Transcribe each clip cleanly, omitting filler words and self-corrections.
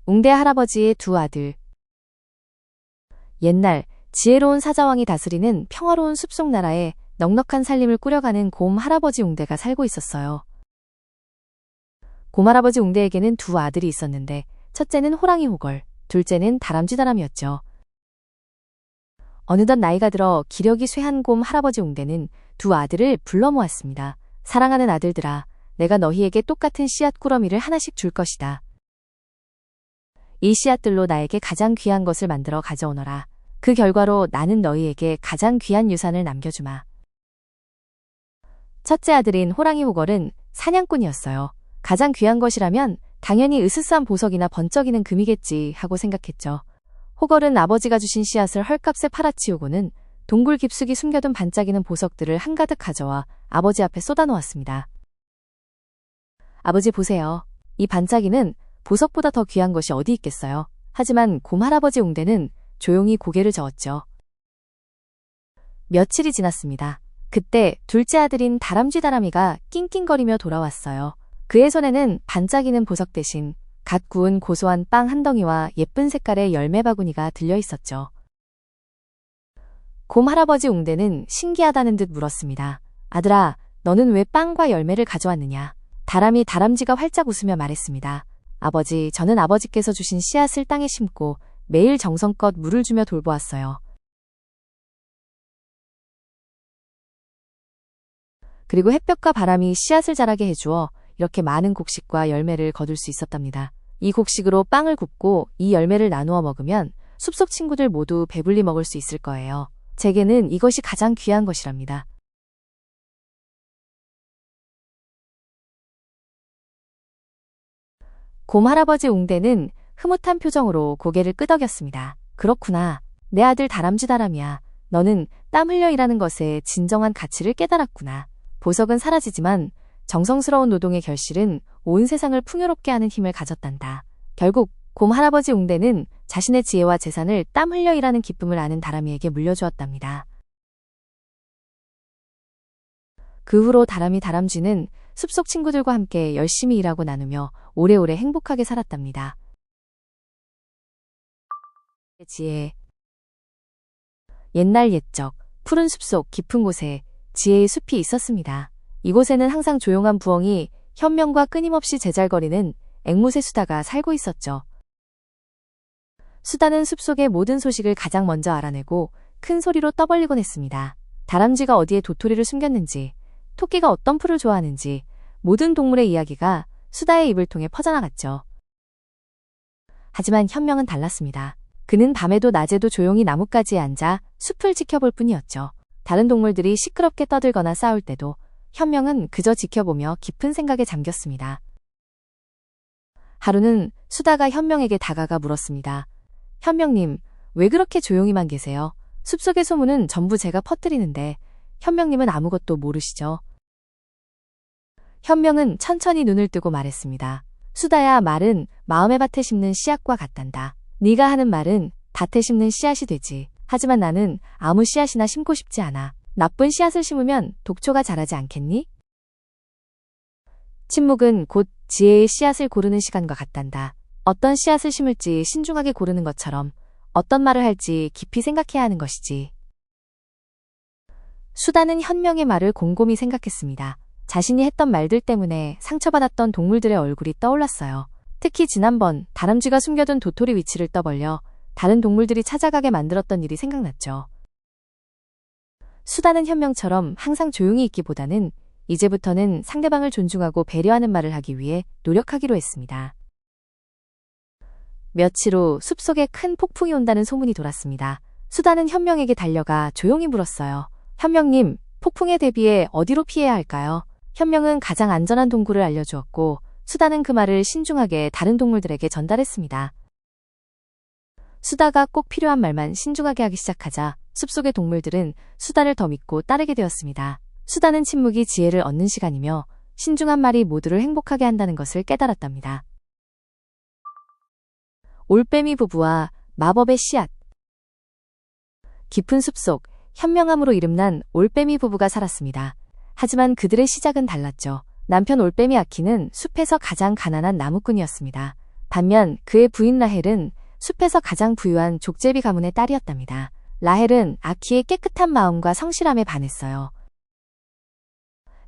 웅대 할아버지의 두 아들. 옛날 지혜로운 사자왕이 다스리는 평화로운 숲속 나라에 넉넉한 살림을 꾸려가는 곰 할아버지 웅대가 살고 있었어요. 곰 할아버지 웅대에게는 두 아들이 있었는데 첫째는 호랑이 호걸, 둘째는 다람쥐 다람이었죠. 어느덧 나이가 들어 기력이 쇠한 곰 할아버지 웅대는 두 아들을 불러 모았습니다. 사랑하는 아들들아, 내가 너희에게 똑같은 씨앗 꾸러미를 하나씩 줄 것이다. 이 씨앗들로 나에게 가장 귀한 것을 만들어 가져오너라. 그 결과로 나는 너희에게 가장 귀한 유산을 남겨주마. 첫째 아들인 호랑이 호걸은 사냥꾼이었어요. 가장 귀한 것이라면 당연히 으스스한 보석이나 번쩍이는 금이겠지 하고 생각했죠. 호걸은 아버지가 주신 씨앗을 헐값에 팔아치우고는 동굴 깊숙이 숨겨둔 반짝이는 보석들을 한가득 가져와 아버지 앞에 쏟아놓았습니다. 아버지 보세요. 이 반짝이는 보석보다 더 귀한 것이 어디 있겠어요. 하지만 곰 할아버지 웅대는 조용히 고개를 저었죠. 며칠이 지났습니다. 그때 둘째 아들인 다람쥐 다람이가 낑낑거리며 돌아왔어요. 그의 손에는 반짝이는 보석 대신 갓 구운 고소한 빵 한 덩이와 예쁜 색깔의 열매 바구니가 들려 있었죠. 곰 할아버지 웅대는 신기하다는 듯 물었습니다. 아들아, 너는 왜 빵과 열매를 가져왔느냐? 다람쥐가 활짝 웃으며 말했습니다. 아버지, 저는 아버지께서 주신 씨앗을 땅에 심고 매일 정성껏 물을 주며 돌보았어요. 그리고 햇볕과 바람이 씨앗을 자라게 해주어 이렇게 많은 곡식과 열매를 거둘 수 있었답니다. 이 곡식으로 빵을 굽고 이 열매를 나누어 먹으면 숲속 친구들 모두 배불리 먹을 수 있을 거예요. 제게는 이것이 가장 귀한 것이랍니다. 곰 할아버지 웅대는 흐뭇한 표정으로 고개를 끄덕였습니다. 그렇구나. 내 아들 다람쥐 다람이야. 너는 땀 흘려 일하는 것의 진정한 가치를 깨달았구나. 보석은 사라지지만 정성스러운 노동의 결실은 온 세상을 풍요롭게 하는 힘을 가졌단다. 결국 곰 할아버지 웅대는 자신의 지혜와 재산을 땀 흘려 일하는 기쁨을 아는 다람이에게 물려주었답니다. 그 후로 다람쥐는 숲속 친구들과 함께 열심히 일하고 나누며 오래오래 행복하게 살았답니다. 지혜. 옛날 옛적 푸른 숲속 깊은 곳에 지혜의 숲이 있었습니다. 이곳에는 항상 조용한 부엉이 현명과 끊임없이 제잘거리는 앵무새 수다가 살고 있었죠. 수다는 숲속의 모든 소식을 가장 먼저 알아내고 큰 소리로 떠벌리곤 했습니다. 다람쥐가 어디에 도토리를 숨겼는지, 토끼가 어떤 풀을 좋아하는지 모든 동물의 이야기가 수다의 입을 통해 퍼져나갔죠. 하지만 현명은 달랐습니다. 그는 밤에도 낮에도 조용히 나뭇가지에 앉아 숲을 지켜볼 뿐이었죠. 다른 동물들이 시끄럽게 떠들거나 싸울 때도 현명은 그저 지켜보며 깊은 생각에 잠겼습니다. 하루는 수다가 현명에게 다가가 물었습니다. 현명님, 왜 그렇게 조용히만 계세요? 숲속의 소문은 전부 제가 퍼뜨리는데 현명님은 아무것도 모르시죠? 현명은 천천히 눈을 뜨고 말했습니다. 수다야, 말은 마음의 밭에 심는 씨앗과 같단다. 네가 하는 말은 밭에 심는 씨앗이 되지. 하지만 나는 아무 씨앗이나 심고 싶지 않아. 나쁜 씨앗을 심으면 독초가 자라지 않겠니? 침묵은 곧 지혜의 씨앗을 고르는 시간과 같단다. 어떤 씨앗을 심을지 신중하게 고르는 것처럼 어떤 말을 할지 깊이 생각해야 하는 것이지. 수다는 현명의 말을 곰곰이 생각했습니다. 자신이 했던 말들 때문에 상처받았던 동물들의 얼굴이 떠올랐어요. 특히 지난번 다람쥐가 숨겨둔 도토리 위치를 떠벌려 다른 동물들이 찾아가게 만들었던 일이 생각났죠. 수다는 현명처럼 항상 조용히 있기보다는 이제부터는 상대방을 존중하고 배려하는 말을 하기 위해 노력하기로 했습니다. 며칠 후 숲속에 큰 폭풍이 온다는 소문이 돌았습니다. 수다는 현명에게 달려가 조용히 물었어요. 현명님, 폭풍에 대비해 어디로 피해야 할까요? 현명은 가장 안전한 동굴을 알려주었고 수다는 그 말을 신중하게 다른 동물들에게 전달했습니다. 수다가 꼭 필요한 말만 신중하게 하기 시작하자 숲속의 동물들은 수다를 더 믿고 따르게 되었습니다. 수다는 침묵이 지혜를 얻는 시간이며 신중한 말이 모두를 행복하게 한다는 것을 깨달았답니다. 올빼미 부부와 마법의 씨앗. 깊은 숲속 현명함으로 이름난 올빼미 부부가 살았습니다. 하지만 그들의 시작은 달랐죠. 남편 올빼미 아키는 숲에서 가장 가난한 나무꾼이었습니다. 반면 그의 부인 라헬은 숲에서 가장 부유한 족제비 가문의 딸이었답니다. 라헬은 아키의 깨끗한 마음과 성실함에 반했어요.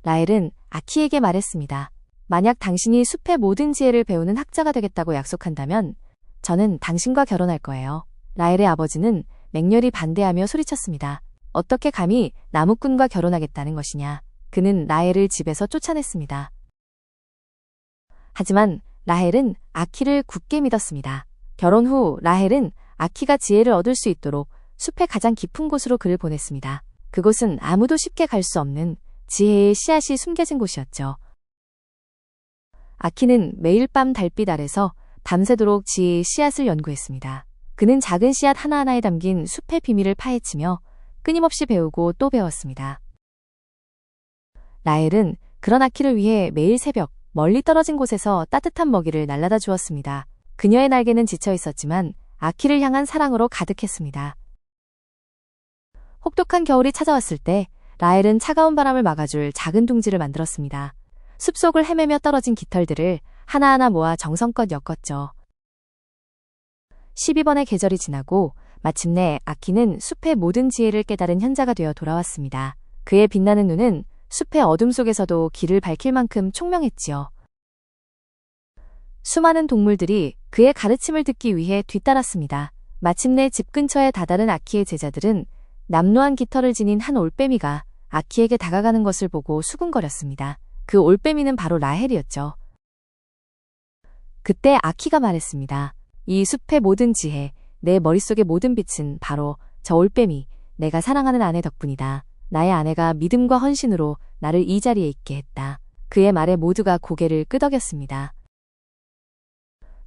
라헬은 아키에게 말했습니다. 만약 당신이 숲의 모든 지혜를 배우는 학자가 되겠다고 약속한다면 저는 당신과 결혼할 거예요. 라헬의 아버지는 맹렬히 반대하며 소리쳤습니다. 어떻게 감히 나무꾼과 결혼하겠다는 것이냐. 그는 라헬을 집에서 쫓아냈습니다. 하지만 라헬은 아키를 굳게 믿었습니다. 결혼 후 라헬은 아키가 지혜를 얻을 수 있도록 숲의 가장 깊은 곳으로 그를 보냈습니다. 그곳은 아무도 쉽게 갈 수 없는 지혜의 씨앗이 숨겨진 곳이었죠. 아키는 매일 밤 달빛 아래서 밤새도록 지혜의 씨앗을 연구했습니다. 그는 작은 씨앗 하나하나에 담긴 숲의 비밀을 파헤치며 끊임없이 배우고 또 배웠습니다. 라헬은 그런 아키를 위해 매일 새벽 멀리 떨어진 곳에서 따뜻한 먹이를 날라다 주었습니다. 그녀의 날개는 지쳐 있었지만 아키를 향한 사랑으로 가득했습니다. 혹독한 겨울이 찾아왔을 때 라헬은 차가운 바람을 막아줄 작은 둥지를 만들었습니다. 숲속을 헤매며 떨어진 깃털들을 하나하나 모아 정성껏 엮었죠. 12번의 계절이 지나고 마침내 아키는 숲의 모든 지혜를 깨달은 현자가 되어 돌아왔습니다. 그의 빛나는 눈은 숲의 어둠 속에서도 길을 밝힐 만큼 총명했지요. 수많은 동물들이 그의 가르침을 듣기 위해 뒤따랐습니다. 마침내 집 근처에 다다른 아키의 제자들은 남루한 깃털을 지닌 한 올빼미가 아키에게 다가가는 것을 보고 수군거렸습니다. 그 올빼미는 바로 라헬이었죠. 그때 아키가 말했습니다. 이 숲의 모든 지혜, 내 머릿속의 모든 빛은 바로 저 올빼미, 내가 사랑하는 아내 덕분이다. 나의 아내가 믿음과 헌신으로 나를 이 자리에 있게 했다. 그의 말에 모두가 고개를 끄덕였습니다.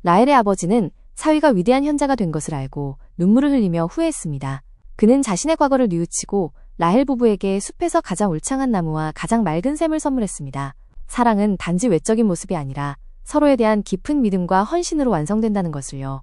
라헬의 아버지는 사위가 위대한 현자가 된 것을 알고 눈물을 흘리며 후회했습니다. 그는 자신의 과거를 뉘우치고 라헬 부부에게 숲에서 가장 울창한 나무와 가장 맑은 샘을 선물했습니다. 사랑은 단지 외적인 모습이 아니라 서로에 대한 깊은 믿음과 헌신으로 완성된다는 것을요.